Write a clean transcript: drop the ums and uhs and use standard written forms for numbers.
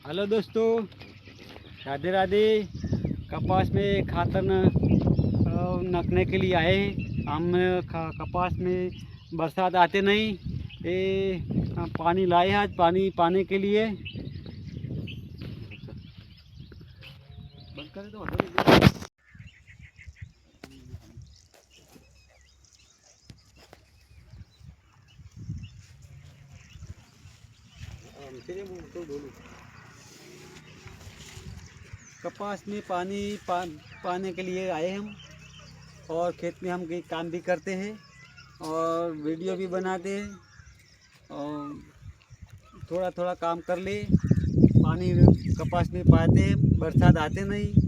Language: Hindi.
हेलो दोस्तों, राधे राधे। कपास में खातर नकने के लिए आए। हम कपास में बरसात आते नहीं, ये पानी लाए आज पानी पाने के लिए। बंद करें तो कपास में पाने के लिए आए हम, और खेत में हम कई काम भी करते हैं और वीडियो भी बनाते हैं, और थोड़ा थोड़ा काम कर ले। पानी कपास में पाते हैं, बरसात आते नहीं।